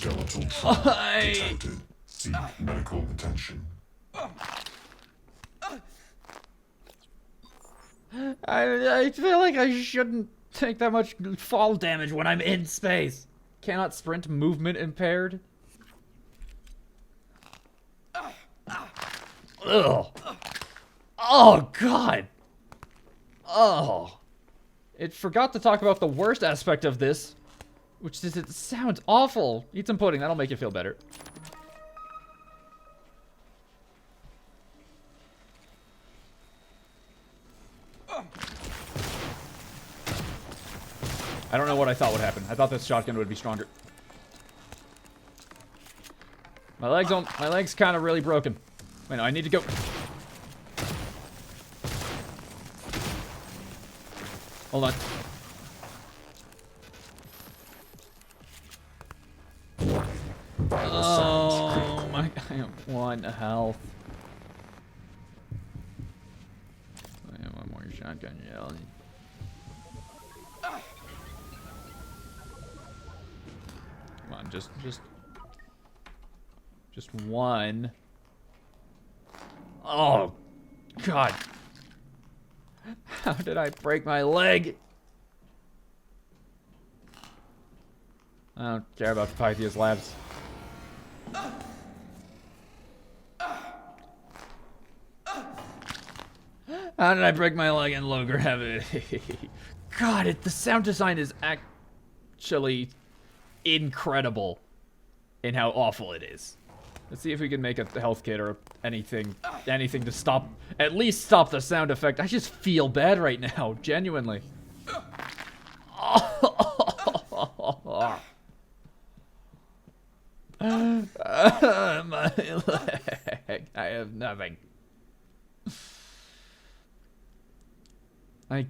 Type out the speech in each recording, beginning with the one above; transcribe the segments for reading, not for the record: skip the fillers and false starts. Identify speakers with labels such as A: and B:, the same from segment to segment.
A: Skeletal trauma detected. Seek medical attention.
B: I feel like I shouldn't take that much fall damage when I'm in space. Cannot sprint, movement impaired. Ugh. Oh, God. Oh. It forgot to talk about the worst aspect of this, which is it sounds awful. Eat some pudding, that'll make you feel better. I don't know what I thought would happen. I thought this shotgun would be stronger. My leg's kind of really broken. Wait, no, I need to go. Hold on. Oh my! I have 1 health. I have 1 more shotgun shell. Come on, just 1. Oh, God. How did I break my leg? I don't care about Pythia's labs. How did I break my leg in low gravity? God, the sound design is actually incredible in how awful it is. Let's see if we can make a health kit or anything to stop, at least stop the sound effect. I just feel bad right now, genuinely. My leg. I have nothing. How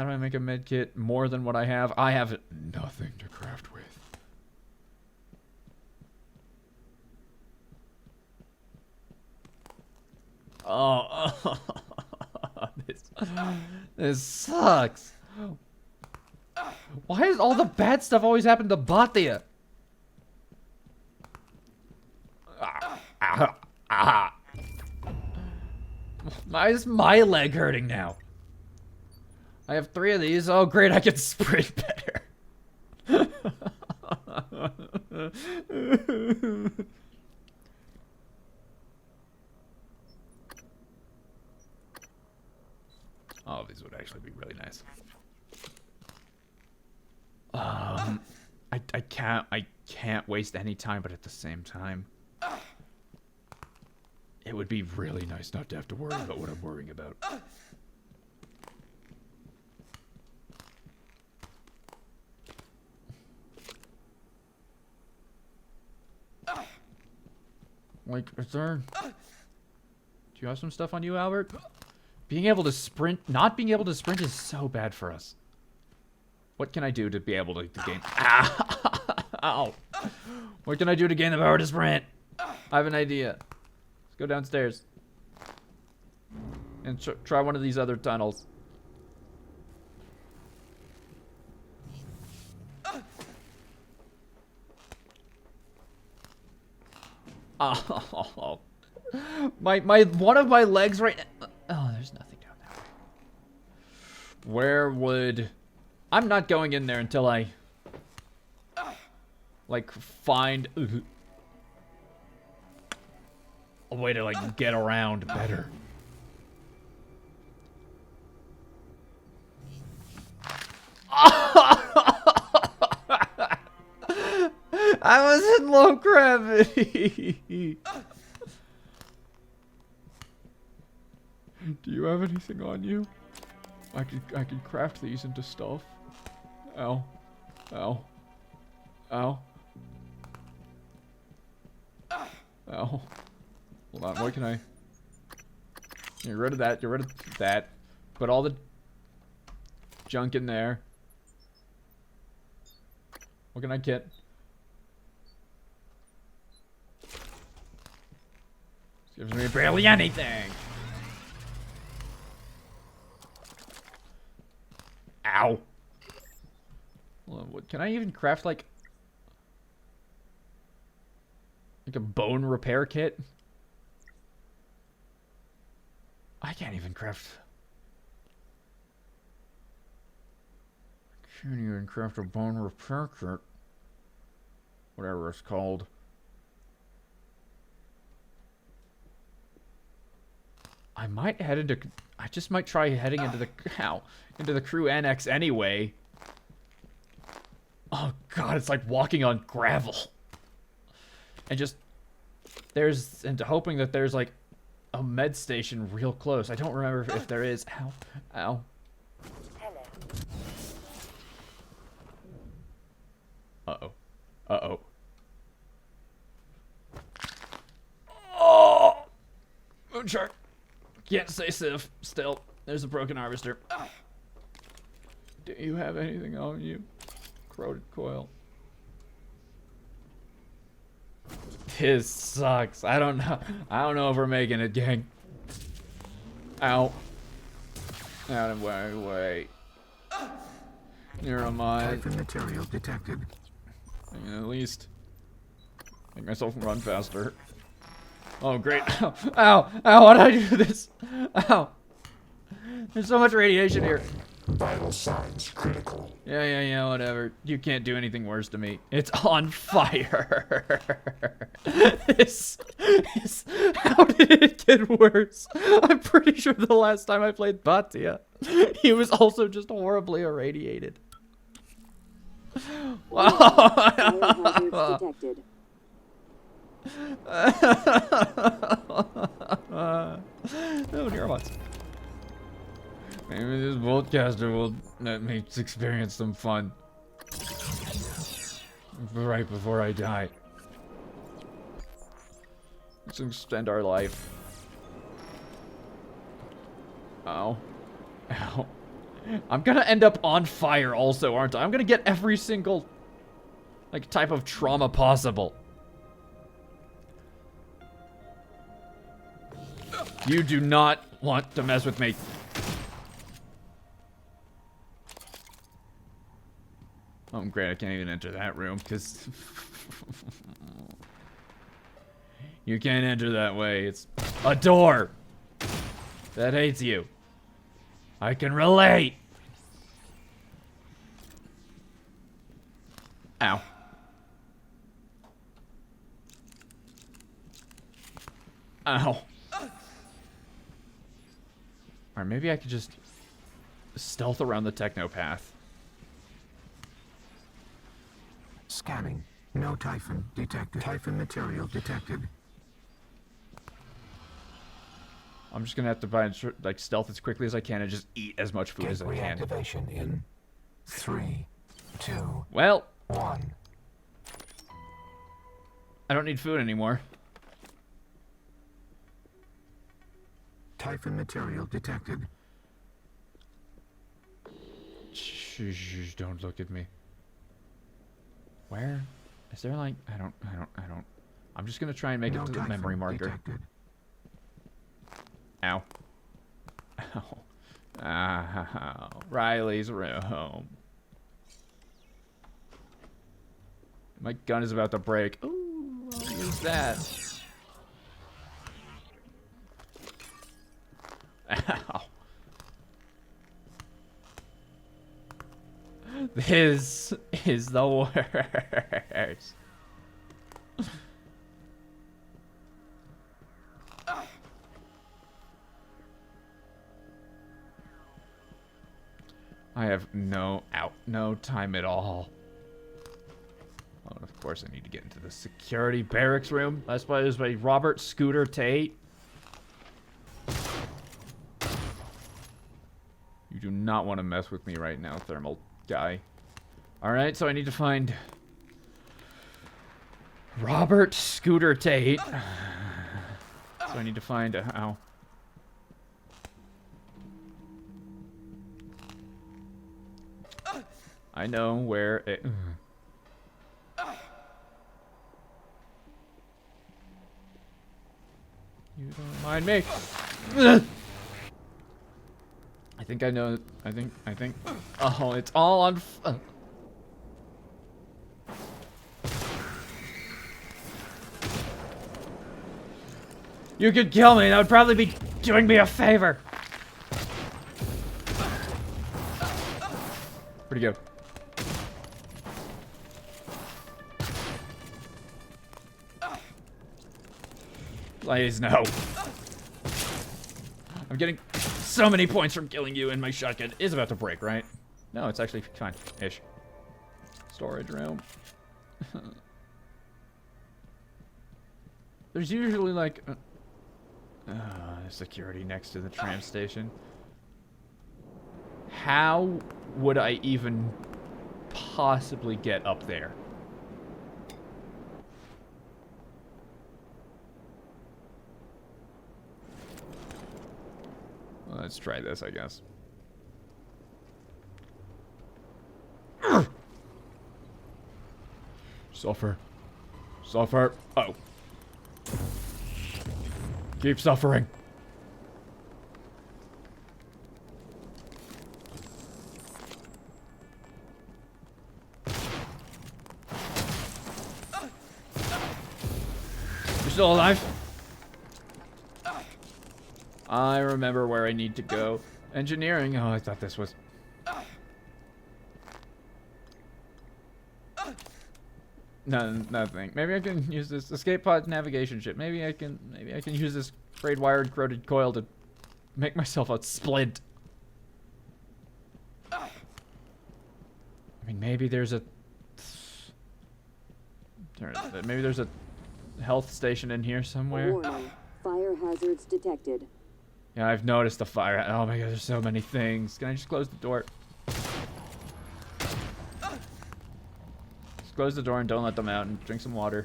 B: do I make a med kit more than what I have? I have nothing to craft with. Oh, this sucks. Why does all the bad stuff always happen to Bhatia? Why is my leg hurting now? I have 3 of these. Oh, great, I can sprint better. Oh, these would actually be really nice. I can't waste any time, but at the same time, it would be really nice not to have to worry about what I'm worrying about. Like, is there... Do you have some stuff on you, Albert? Being able to sprint... Not being able to sprint is so bad for us. What can I do to be able to gain... Ow! What can I do to gain the power to sprint? I have an idea. Let's go downstairs. And try one of these other tunnels. Oh, one of my legs right now. Oh, there's nothing down that way. Where would... I'm not going in there until I like find a way to like get around better. I was in low gravity. Do you have anything on you? I could craft these into stuff. Ow. Ow. Ow. Ow. Hold on, what can I... Get rid of that, get rid of that. Put all the junk in there. What can I get? Gives me barely anything. Ow. Hold on, what, can I even craft like... Like a bone repair kit? I can't even craft... Can't even craft a bone repair kit. Whatever it's called. I might head into... I just might try heading into the... Ow. Into the crew annex anyway. Oh god, it's like walking on gravel. And just... There's... And hoping that there's like a med station real close. I don't remember if there is. Ow. Ow.
C: Hello.
B: Uh-oh. Uh-oh. Oh! Mooncrash. Can't stay still. There's a broken harvester. Do you have anything on you? Corroded coil. This sucks. I don't know. I don't know if we're making it, gang. Ow. Out of my way. Never mind.
D: Typhon material detected.
B: I can at least make myself run faster. Oh, great. Ow. Ow. Ow. Why did I do this? Ow. There's so much radiation here.
A: Vital signs critical.
B: Yeah, whatever. You can't do anything worse to me. It's on fire. How did it get worse? I'm pretty sure the last time I played Batia, he was also just horribly irradiated. Wow.
C: Detected.
B: Oh dear, what? Maybe this Voltcaster will let me experience some fun. Right before I die. Let's extend our life. Ow. Ow. I'm gonna end up on fire also, aren't I? I'm gonna get every single, like, type of trauma possible. You do not want to mess with me. Oh, great, I can't even enter that room, because... You can't enter that way. It's a door that hates you. I can relate. Ow. Ow. Or maybe I could just stealth around the technopath.
D: Scanning. No Typhon detected. Typhon material detected.
B: I'm just gonna have to find like stealth as quickly as I can and just eat as much food as I can.
D: Reactivation in 3, 2,
B: Well,
D: 1.
B: I don't need food anymore.
D: Typhon material detected.
B: Shh, don't look at me. Where? Is there like, I don't. I'm just gonna try and make it to the memory marker.
D: Detected.
B: Ow. Ow. Ow. Riley's room. My gun is about to break. Ooh, I'll use that. Ow. This is the worst. I have no time at all. Oh, and of course I need to get into the security barracks room. That's why there's by Robert Scooter Tate. You do not want to mess with me right now, thermal guy. Alright, so I need to find Robert Scooter Tate. So I need to find ow. I know where it... You don't mind me. I think I know. I think. Oh, it's all on. You could kill me. That would probably be doing me a favor. Pretty good. Please, no. I'm getting so many points from killing you, and my shotgun is about to break, right? No, it's actually fine-ish. Storage room. There's usually like security next to the tram station. How would I even possibly get up there? Well, let's try this, I guess. Suffer. Suffer. Oh. Keep suffering. You're still alive? I remember where I need to go. Engineering. Oh, I thought this was... No, nothing. Maybe I can use this escape pod navigation ship. Maybe I can use this frayed wired corroded coil to make myself a splint. I mean, maybe there's a maybe there's a health station in here somewhere.
C: Warning. Fire hazards detected.
B: Yeah, I've noticed the fire. Oh my god, there's so many things. Can I just close the door? Just close the door and don't let them out and drink some water.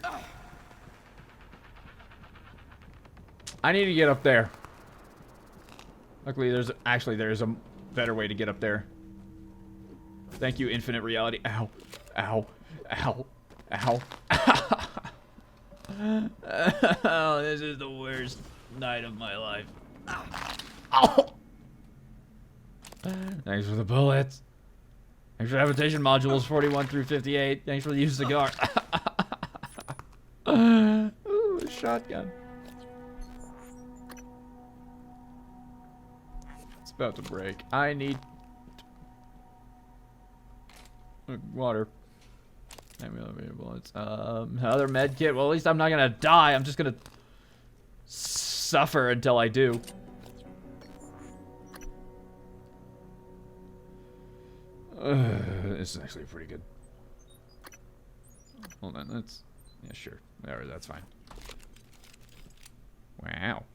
B: I need to get up there. Luckily, there's a better way to get up there. Thank you, infinite reality. Ow. Ow. Ow. Ow. Oh, this is the worst night of my life. Ow. Thanks for the bullets. Thanks for habitation modules 41 through 58. Thanks for the use of cigar. Ooh, a shotgun. It's about to break. I need water. Bullets. Another med kit. Well, at least I'm not gonna die. I'm just gonna suffer until I do. This is actually pretty good. Hold on, let's... Yeah, sure. Alright, that's fine. Wow.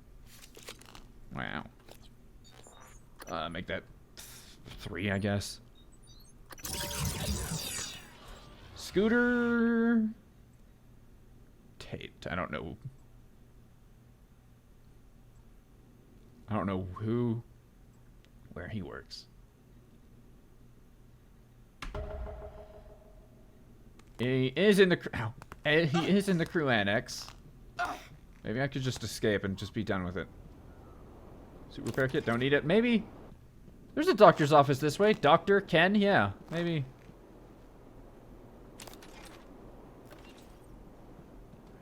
B: Wow. Make that 3, I guess. Scooter... Tate. I don't know who... where he works. He is in the crew annex. Maybe I could just escape and just be done with it. Suit repair kit, don't need it. Maybe there's a doctor's office this way. Dr. Ken, yeah, maybe.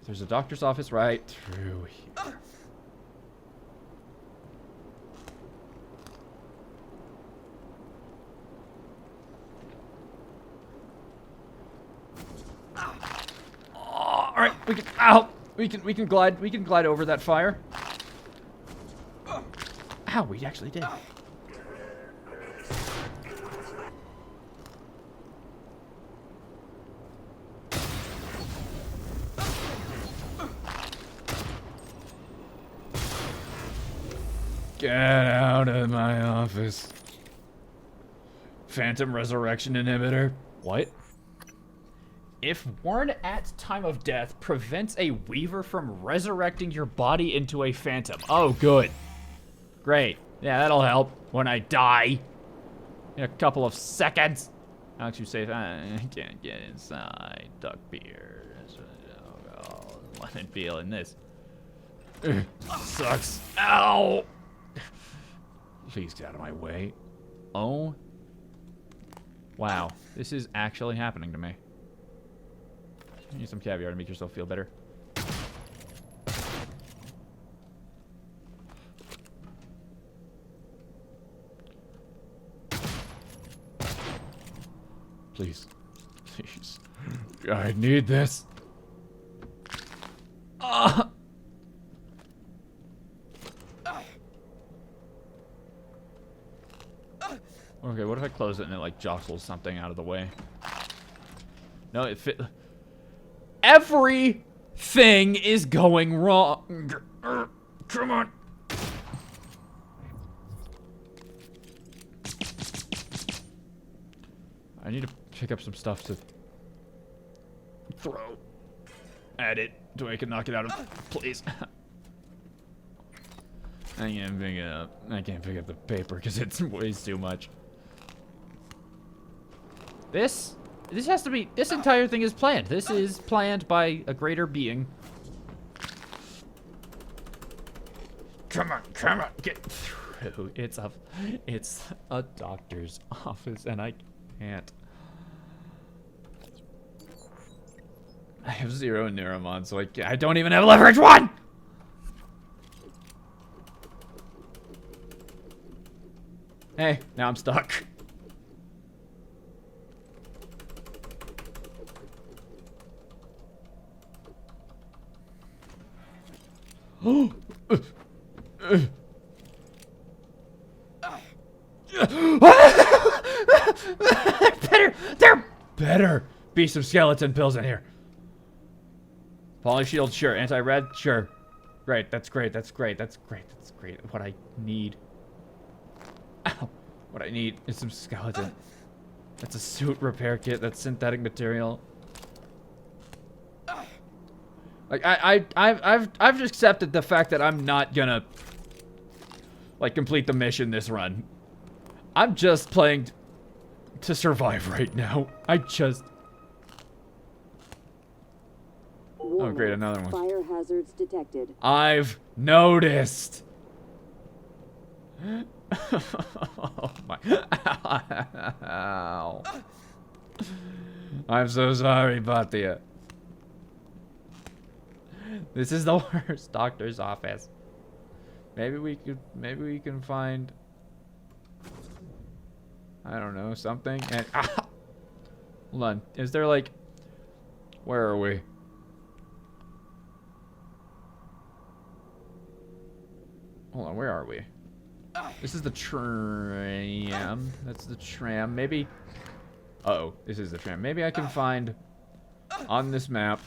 B: There's a doctor's office right through here. All right, we can glide over that fire. Ow, we actually did. Get out of my office. Phantom resurrection inhibitor. What? If worn at time of death, prevents a weaver from resurrecting your body into a phantom. Oh, good. Great. Yeah, that'll help when I die. In a couple of seconds. Alex, you safe? I can't get inside. Duck beer. Oh, lemon peel in this. Sucks. Ow! Please get out of my way. Oh. Wow. This is actually happening to me. You need some caviar to make yourself feel better. Please. Please. I need this. Ah! Okay, what if I close it and it like jostles something out of the way? No, it fit. Everything is going wrong. Come on. I need to pick up some stuff to throw at it so I can knock it out of place. I can't pick it up. I can't pick up the paper because it's weighs too much. This has to be. This entire thing is planned. This is planned by a greater being. Come on, get through. It's a doctor's office, and I can't. I have 0 Neuromon, so I don't even have leverage 1. Hey, now I'm stuck. There better be some skeleton pills in here. Poly shield, sure. Anti-red, sure. Great, that's great, that's great, that's great, that's great. What I need. Ow. What I need is some skeleton. That's a suit repair kit, that's synthetic material. Like I've accepted the fact that I'm not gonna like complete the mission this run. I'm just playing to survive right now. Oh great, another one.
C: Fire hazards detected.
B: I've noticed. Oh my. Ow. I'm so sorry, Batia. This is the worst doctor's office. Maybe we can find, I don't know, something. And hold on. Is there like, where are we? Hold on, where are we? This is the tram. That's the tram. Maybe. Uh-oh, this is the tram. Maybe I can find on this map.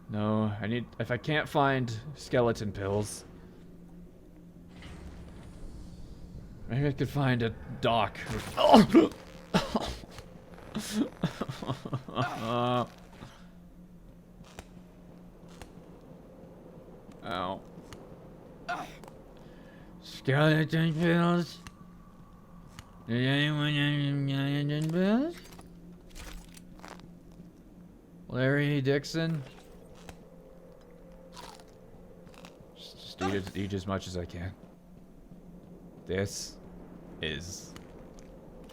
B: No, I need. If I can't find skeleton pills, maybe I could find a dock. Oh! Ow. Skeleton pills? Did anyone have skeleton pills? Larry Dixon? Just eat as much as I can. This is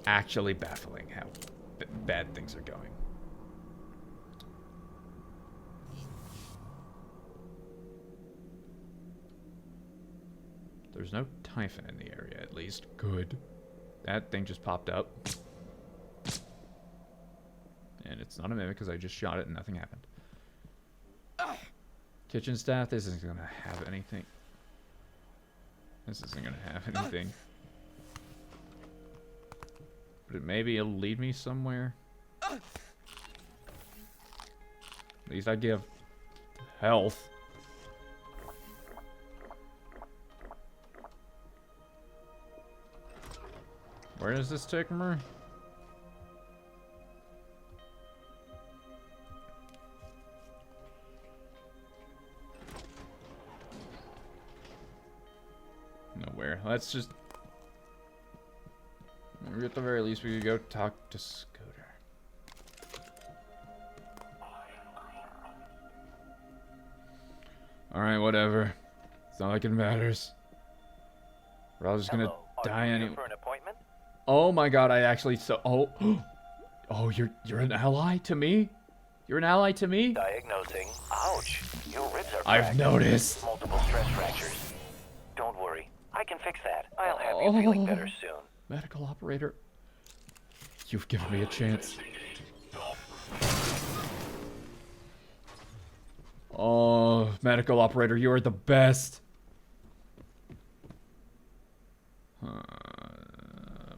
B: actually baffling how bad things are going. There's no typhon in the area, at least. Good. That thing just popped up. And it's not a mimic because I just shot it and nothing happened. Kitchen staff, this isn't gonna have anything. This isn't gonna have anything. But maybe it'll lead me somewhere. At least I give health. Where does this take me? Nowhere. Let's just... Maybe at the very least we could go talk to Scooter. Alright, whatever. It's not like it matters. We're all just gonna die anyway. Oh my god, I actually Oh, you're an ally to me? You're an ally to me?
E: Diagnosing. Ouch. Your ribs are
B: I've noticed.
E: Multiple stress fractures. I can fix that. I'll have you feeling better soon.
B: Medical operator. You've given me a chance. Oh, medical operator, you are the best.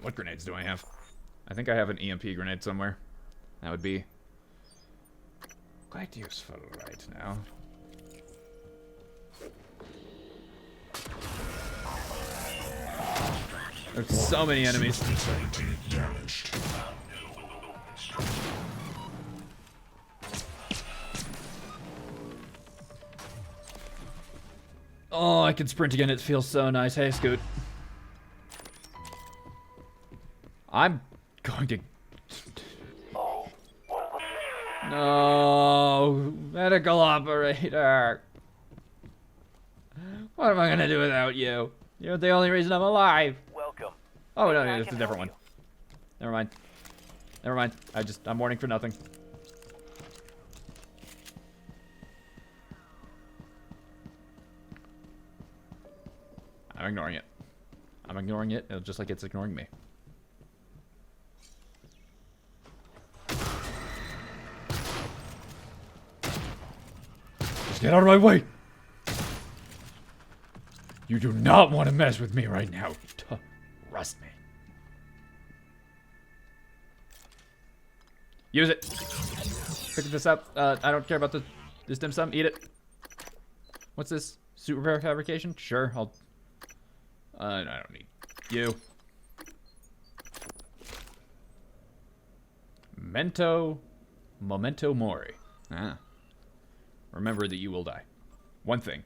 B: What grenades do I have? I think I have an EMP grenade somewhere. That would be quite useful right now. There's so many enemies. Oh, I can sprint again. It feels so nice. Hey, Scoot. I'm going to... No, medical operator. What am I gonna do without you? You're the only reason I'm alive.
E: Welcome.
B: Oh no, it's a different one. Never mind. Never mind. I'm mourning for nothing. I'm ignoring it. I'm ignoring it, just like it's ignoring me. Just get out of my way! You do not want to mess with me right now. Trust me. Use it. Pick this up. I don't care about this dim sum. Eat it. What's this? Suit repair fabrication? Sure, I'll... I don't need you. Memento mori. Ah. Remember that you will die. One thing.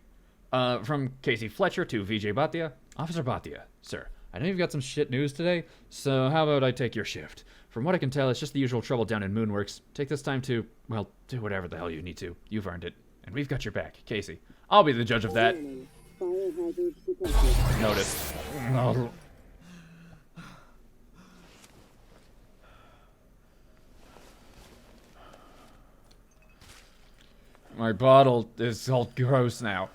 B: From Casey Fletcher to VJ Bhatia. Officer Bhatia, sir, I know you've got some shit news today, so how about I take your shift? From what I can tell, it's just the usual trouble down in Moonworks. Take this time to, well, do whatever the hell you need to. You've earned it. And we've got your back. Casey, I'll be the judge of that.
C: Fire hazards detected.
B: Notice. No. My bottle is all gross now.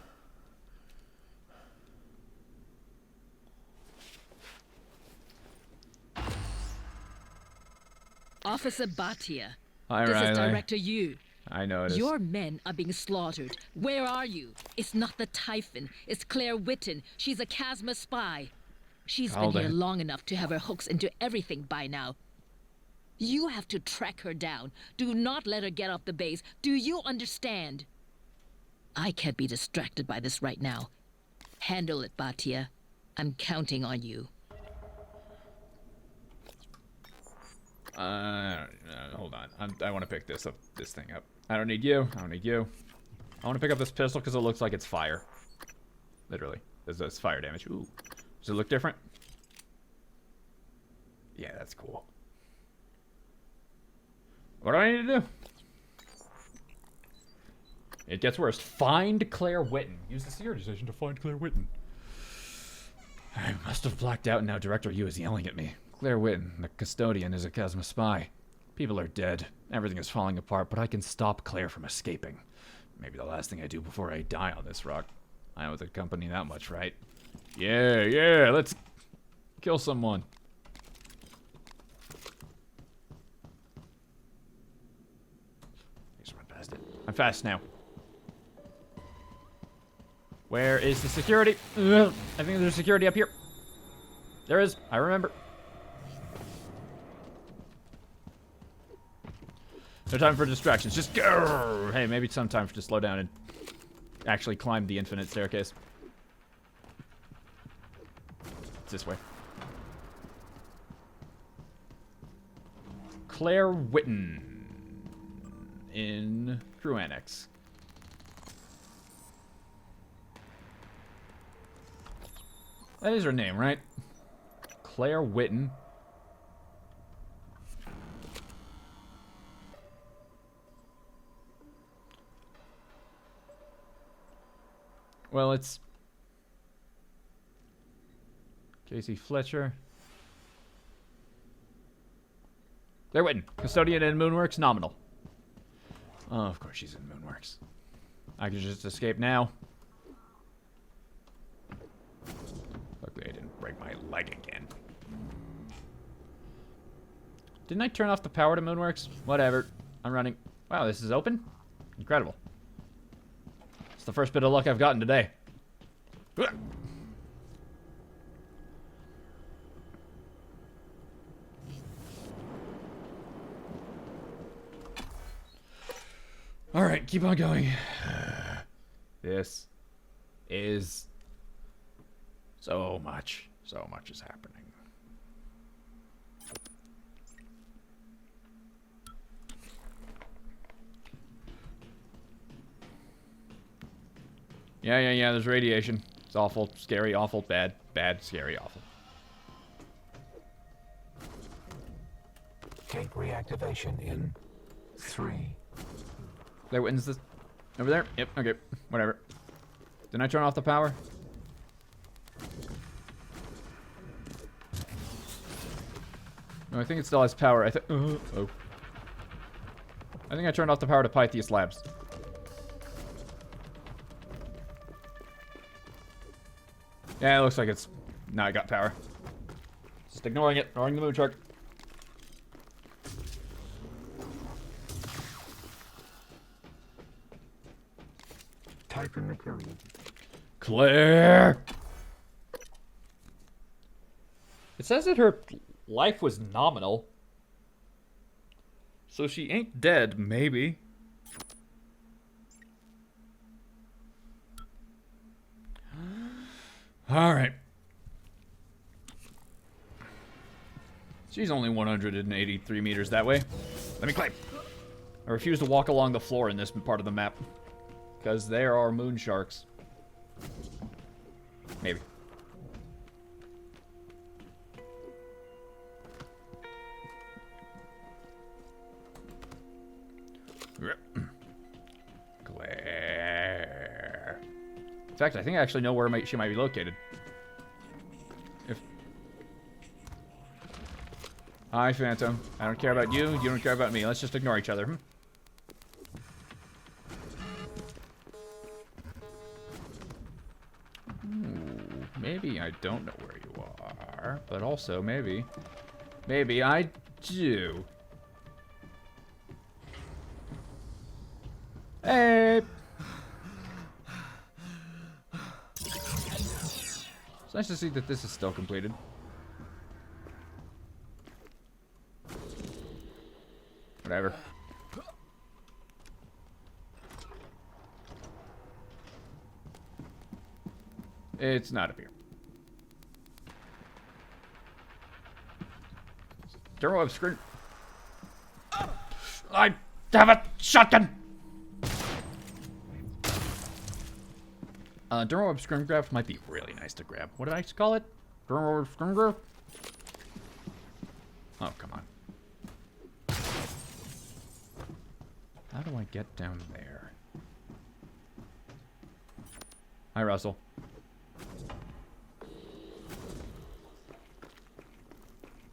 F: Officer Bhatia,
B: Hi,
F: this is
B: Riley.
F: Director Yu.
B: I know it is.
F: Your men are being slaughtered. Where are you? It's not the Typhon. It's Claire Witten. She's a Chasma spy. She's been here long enough to have her hooks into everything by now. You have to track her down. Do not let her get off the base. Do you understand? I can't be distracted by this right now. Handle it, Bhatia. I'm counting on you.
B: Hold on. I want to pick this thing up. I don't need you. I don't need you. I want to pick up this pistol because it looks like it's fire. Literally. There's fire damage. Ooh. Does it look different? Yeah, that's cool. What do I need to do? It gets worse. Find Claire Witten. Use the security station to find Claire Witten. I must have blacked out and now Director Yu is yelling at me. Claire Witten, the custodian, is a Chasma spy. People are dead. Everything is falling apart, but I can stop Claire from escaping. Maybe the last thing I do before I die on this rock. I owe the company that much, right? Yeah, let's kill someone. Just run past it. I'm fast now. Where is the security? Ugh. I think there's security up here. There is. I remember. No time for distractions. Just go. Hey, maybe it's some time to slow down and actually climb the infinite staircase. It's this way. Claire Witten in Crew Annex. That is her name, right? Claire Witten. Well, it's Casey Fletcher. Claire Witten, custodian in Moonworks, nominal. Oh, of course she's in Moonworks. I can just escape now. Luckily, break my leg again. Didn't I turn off the power to Moonworks? Whatever. I'm running. Wow, this is open? Incredible. It's the first bit of luck I've gotten today. Alright, keep on going. This is so much. So much is happening. Yeah, there's radiation. It's awful, scary, awful, bad, bad, scary, awful.
D: Gate reactivation in 3.
B: There, witness this. Over there? Yep, okay. Whatever. Didn't I turn off the power? No, I think it still has power. I think I turned off the power to Pythia slabs. Yeah, it looks like it's... Now I got power. Just ignoring it. Ignoring the moon shark.
D: Typhon material.
B: Claire! It says that her life was nominal. So she ain't dead, maybe. Alright. She's only 183 meters that way. Let me climb. I refuse to walk along the floor in this part of the map. Because there are moon sharks. Maybe. Claire. In fact, I think I actually know where she might be located. Hi, Phantom. I don't care about you. You don't care about me. Let's just ignore each other. Ooh, maybe I don't know where you are, but also maybe I do. Hey! It's nice to see that this is still completed. Whatever. It's not up here. Durmo obscure. I have a shotgun! Durmo obscure grab might be really nice to grab. What did I call it? Durmo obscure grab? Oh, come on. How do I get down there? Hi, Russell.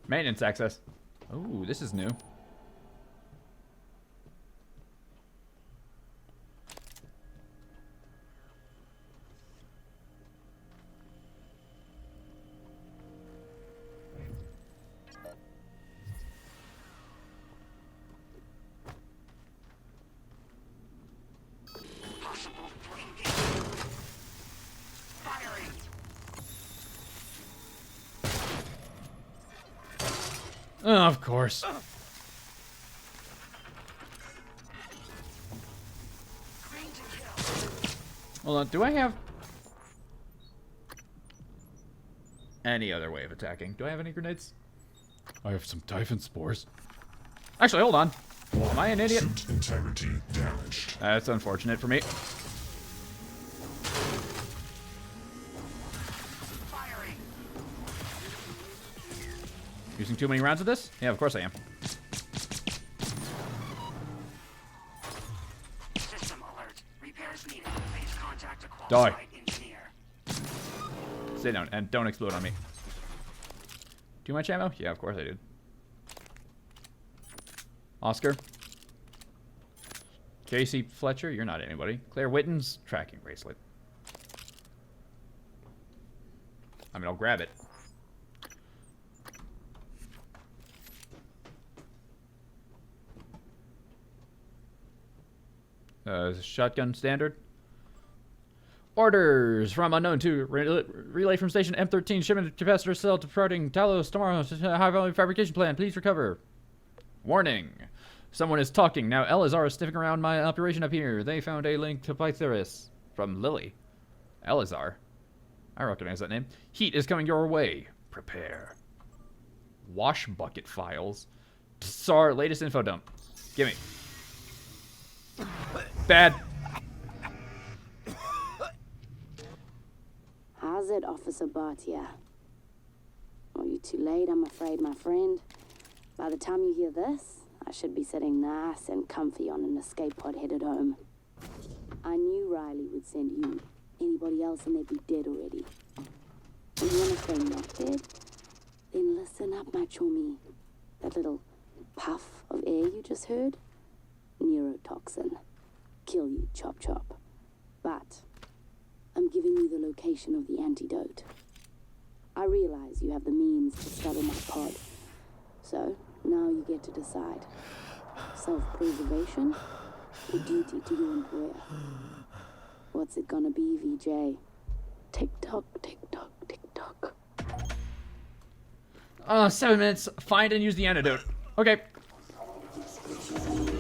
B: Maintenance access. Oh, this is new. Oh, of course. Hold on, do I have any other way of attacking? Do I have any grenades? I have some Typhon spores. Actually, hold on. Am I an idiot?
A: Suit integrity damaged.
B: That's unfortunate for me. Using too many rounds of this? Yeah, of course I am.
G: System alert. Repairs needed. Please contact a
B: Die.
G: qualified engineer.
B: Stay down and don't explode on me. Too much ammo? Yeah, of course I did. Oscar. Casey Fletcher, you're not anybody. Claire Witten's tracking bracelet. I mean, I'll grab it. Shotgun standard. Orders from unknown to relay from station M13. Shipment capacitor cell departing Talos tomorrow. High value fabrication plan. Please recover. Warning. Someone is talking. Now Elazar is sniffing around my operation up here. They found a link to Pytharis. From Lily. Elazar. I recognize that name. Heat is coming your way. Prepare. Wash bucket files. Tsar, latest info dump. Gimme. Bad.
C: How's it, Officer Bartia? Are you too late, I'm afraid, my friend? By the time you hear this, I should be sitting nice and comfy on an escape pod headed home. I knew Riley would send you. Anybody else and they'd be dead already. And you want to stay not dead? Then listen up, my chummy. That little puff of air you just heard? Neurotoxin. Kill you, chop chop. But I'm giving you the location of the antidote. I realize you have the means to scuttle my pod. So, now you get to decide. Self-preservation or duty to your employer? What's it gonna be, VJ? Tick-tock, tick-tock, tick-tock.
B: 7 minutes. Find and use the antidote. Okay.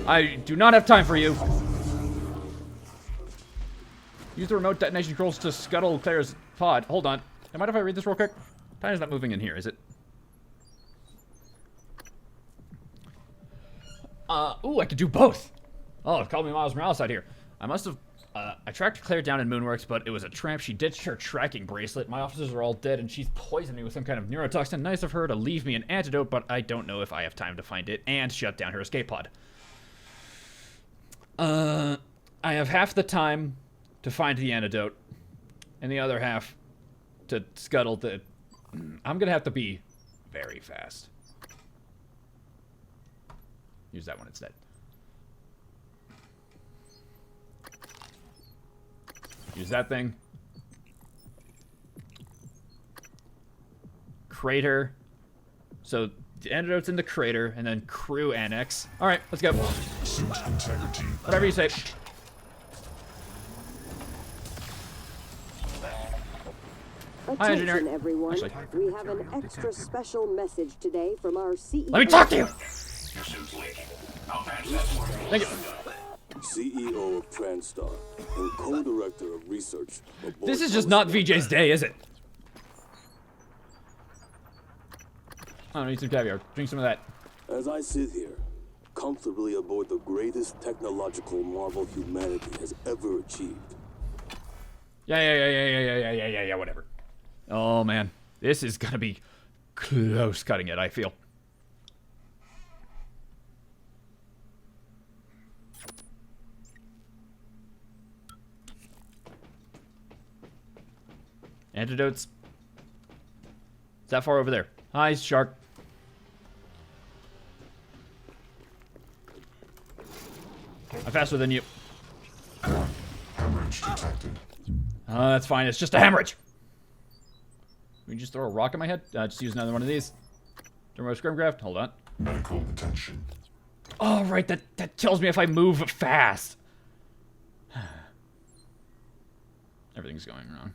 B: I do not have time for you. Use the remote detonation controls to scuttle Claire's pod. Hold on. Mind if I read this real quick? Time is not moving in here, is it? Ooh, I could do both. Oh, call me Miles Morales out here. I must have, I tracked Claire down in Moonworks, but it was a tramp. She ditched her tracking bracelet. My officers are all dead, and she's poisoned me with some kind of neurotoxin. Nice of her to leave me an antidote, but I don't know if I have time to find it and shut down her escape pod. I have half the time to find the antidote, and the other half to scuttle the... I'm gonna have to be very fast. Use that one instead. Use that thing. Crater. So the antidote's in the crater, and then crew annex. All right, let's go.
A: Suit integrity.
B: Whatever you say. Hi,
C: Attention,
B: engineer.
C: everyone.
B: Actually.
C: We have an extra special message today from our CEO.
B: Let me talk to you.
A: Your suit's leaking. I'll patch that for you.
B: Thank you.
H: CEO of TransStar and co-director of research.
B: This is just not VJ's day, is it? I don't need some caviar. Drink some of that.
H: As I sit here, comfortably aboard the greatest technological marvel humanity has ever achieved.
B: Yeah, whatever. Oh, man. This is gonna be close cutting it, I feel. Antidotes. It's that far over there. Hi, shark. I'm faster than you.
A: Hemorrhage detected.
B: That's fine. It's just a hemorrhage. Can we just throw a rock at my head? Just use another one of these. Thermo scrimcraft. Hold on.
A: Medical attention.
B: Oh, right. That kills me if I move fast. Everything's going wrong.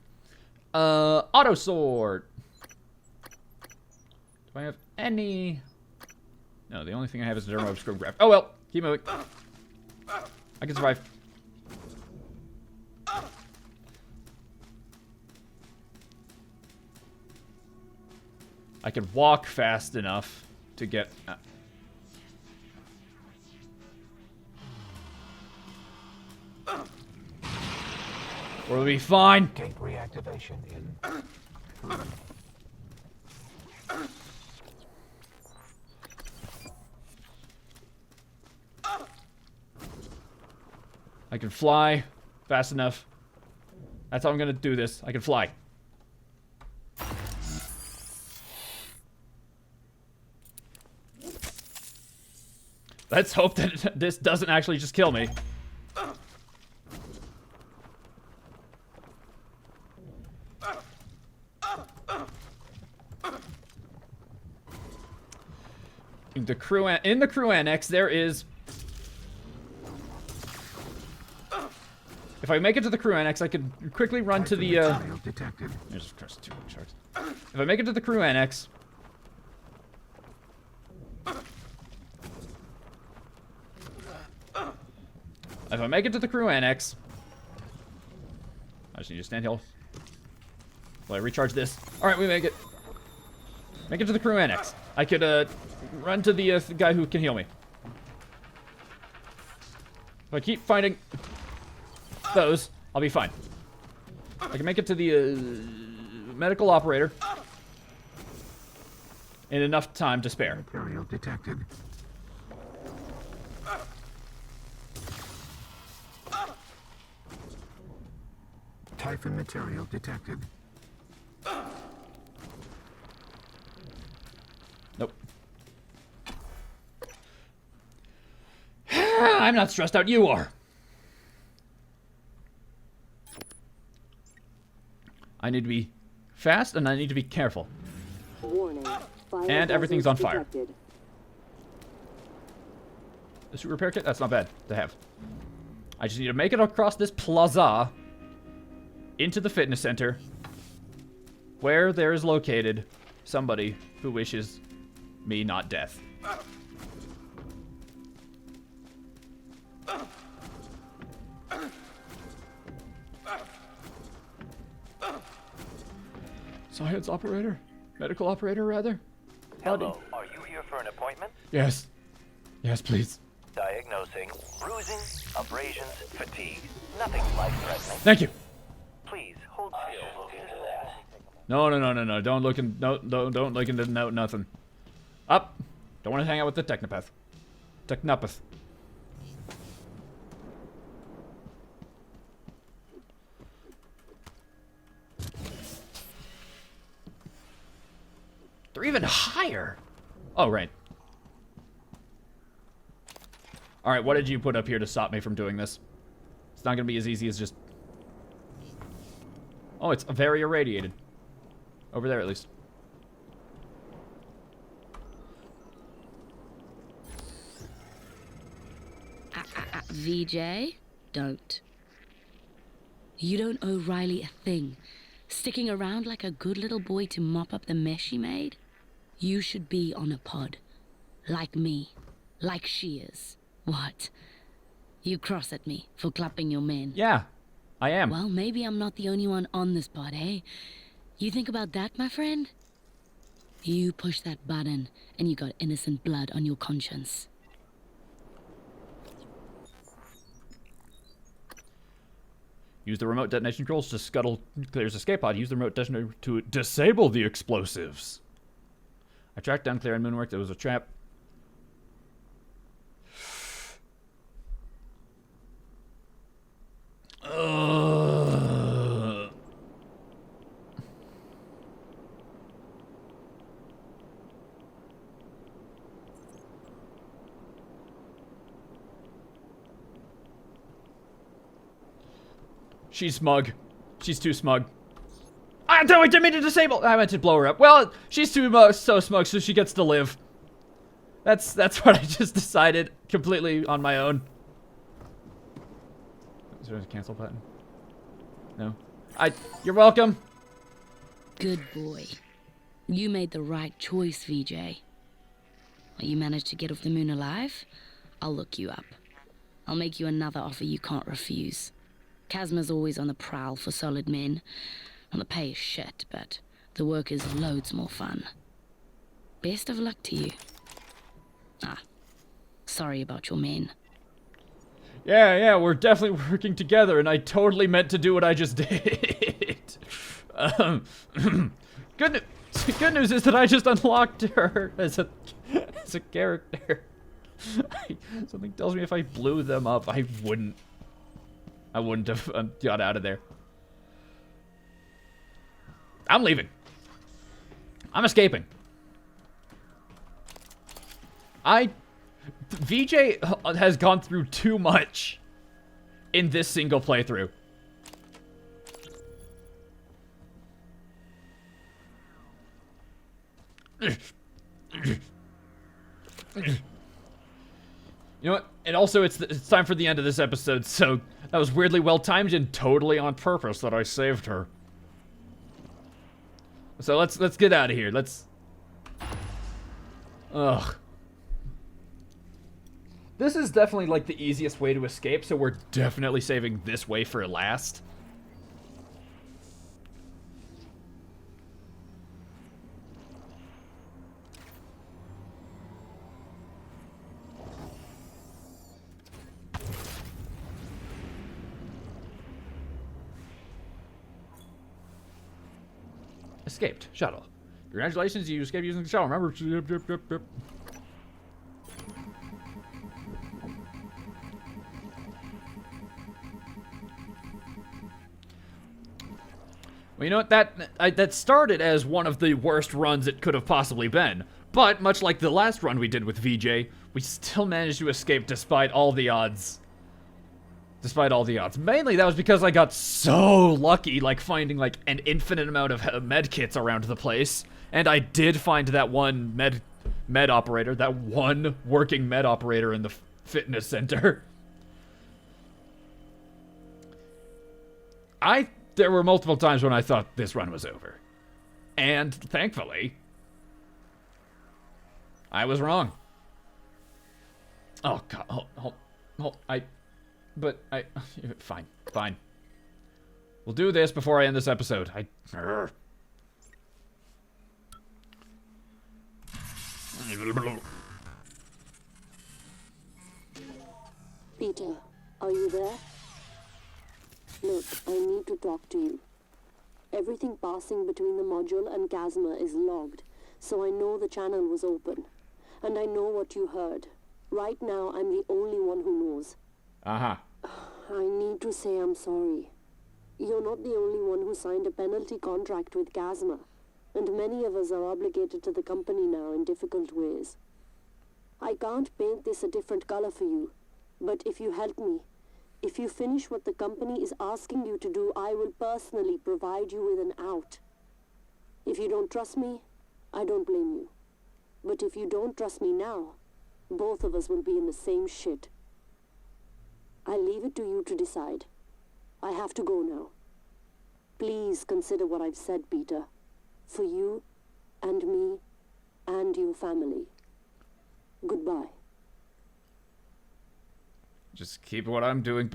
B: Auto sword. Do I have any? No, the only thing I have is a Dermo scrimcraft. Oh well, keep moving. I can survive. I can walk fast enough to get... We'll be fine.
D: Gate reactivation in 3.
B: I can fly fast enough. That's how I'm gonna do this. I can fly. Let's hope that this doesn't actually just kill me. In the crew annex, there is If I make it to the crew annex, I could quickly run to the,
D: Material detected.
B: There's two sharks. If I make it to the crew annex... If I make it to the crew annex... I just need to stand here. Will I recharge this? Alright, we make it. Make it to the crew annex. I could, run to the guy who can heal me. If I keep finding those, I'll be fine. I can make it to the, medical operator in enough time to spare.
D: Material detected. Typhon material detected.
B: Nope. I'm not stressed out, you are. I need to be fast and I need to be careful.
C: Warning. Fire
B: And everything's on fire.
C: detected.
B: The suit repair kit? That's not bad to have. I just need to make it across this plaza into the fitness center where there is located somebody who wishes me not death. Science operator? Medical operator, rather?
E: Hello, are you here for an appointment?
B: Yes. Yes, please.
E: Diagnosing bruising, abrasions, fatigue. Nothing life-threatening.
B: Thank you.
E: Please hold still.
B: No. Don't look in. No, don't look into nothing. Up. Don't want to hang out with the technopath. Technopath. They're even higher. Oh, right. All right, what did you put up here to stop me from doing this? It's not going to be as easy as just... Oh, it's very irradiated. Over there, at least.
F: VJ, don't. You don't owe Riley a thing. Sticking around like a good little boy to mop up the mess she made? You should be on a pod. Like me. Like she is. What? You cross at me for clapping your men.
B: Yeah, I am.
F: Well, maybe I'm not the only one on this pod, eh? You think about that, my friend? You push that button, and you got innocent blood on your conscience.
B: Use the remote detonation controls to scuttle Claire's escape pod. Use the remote detonator to disable the explosives. I tracked down Claire and Moonwork. There was a trap. She's smug. She's too smug. I didn't mean to disable. I meant to blow her up. Well, she's too so smug, so she gets to live. That's what I just decided completely on my own. Is there a cancel button? No. You're welcome.
F: Good boy. You made the right choice, VJ. Well, you managed to get off the moon alive? I'll look you up. I'll make you another offer you can't refuse. Casma's always on the prowl for solid men. And the pay is shit, but the work is loads more fun. Best of luck to you. Sorry about your men.
B: Yeah, we're definitely working together, and I totally meant to do what I just did. Good news is that I just unlocked her as a character. Something tells me if I blew them up, I wouldn't have got out of there. I'm leaving. I'm escaping. VJ has gone through too much in this single playthrough. You know what? And also, it's time for the end of this episode, so that was weirdly well timed and totally on purpose that I saved her. So let's get out of here. Ugh. This is definitely like the easiest way to escape, so we're definitely saving this way for last. Escaped. Shuttle. Congratulations, you escaped using the shuttle. Remember? Yep. Well, you know what? That started as one of the worst runs it could have possibly been. But, much like the last run we did with VJ, we still managed to escape despite all the odds. Mainly, that was because I got so lucky, like, finding, like, an infinite amount of med kits around the place. And I did find that one med operator, that one working med operator in the fitness center. There were multiple times when I thought this run was over. And, thankfully, I was wrong. Oh, God. Fine. We'll do this before I end this episode.
C: Peter, are you there? Look, I need to talk to you. Everything passing between the module and Chasma is logged, so I know the channel was open. And I know what you heard. Right now, I'm the only one who knows.
B: Uh-huh.
C: I need to say I'm sorry. You're not the only one who signed a penalty contract with Chasma, and many of us are obligated to the company now in difficult ways. I can't paint this a different color for you, but if you help me, if you finish what the company is asking you to do, I will personally provide you with an out. If you don't trust me, I don't blame you. But if you don't trust me now, both of us will be in the same shit. I leave it to you to decide. I have to go now. Please consider what I've said, Peter. For you, and me, and your family. Goodbye.
B: Just keep what I'm doing.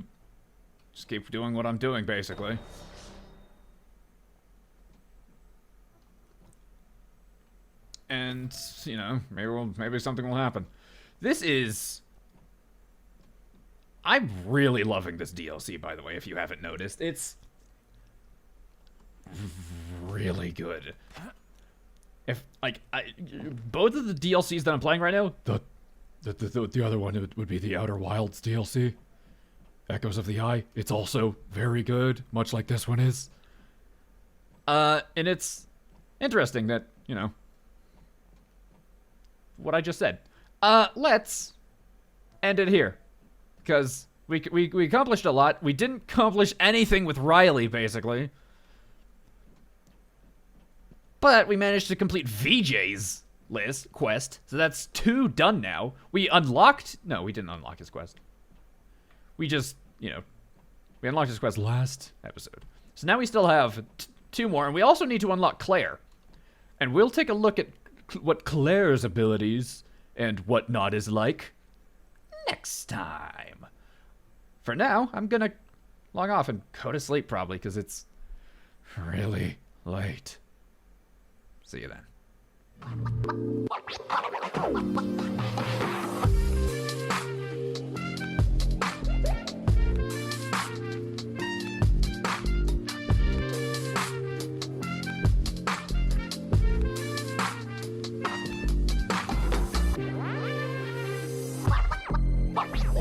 B: Just keep doing what I'm doing, basically. And, you know, maybe something will happen. I'm really loving this DLC, by the way, if you haven't noticed. It's really good. Both of the DLCs that I'm playing right now, the other one would be the Outer Wilds DLC. Echoes of the Eye. It's also very good, much like this one is. And it's interesting that, you know, what I just said. Let's end it here. Because we accomplished a lot. We didn't accomplish anything with Riley, basically. But we managed to complete VJ's quest. So that's 2 done now. We didn't unlock his quest. We just, we unlocked his quest last episode. So now we still have 2 more. And we also need to unlock Claire. And we'll take a look at what Claire's abilities and whatnot is like next time. For now, I'm gonna log off and go to sleep probably, because it's really late. See you then.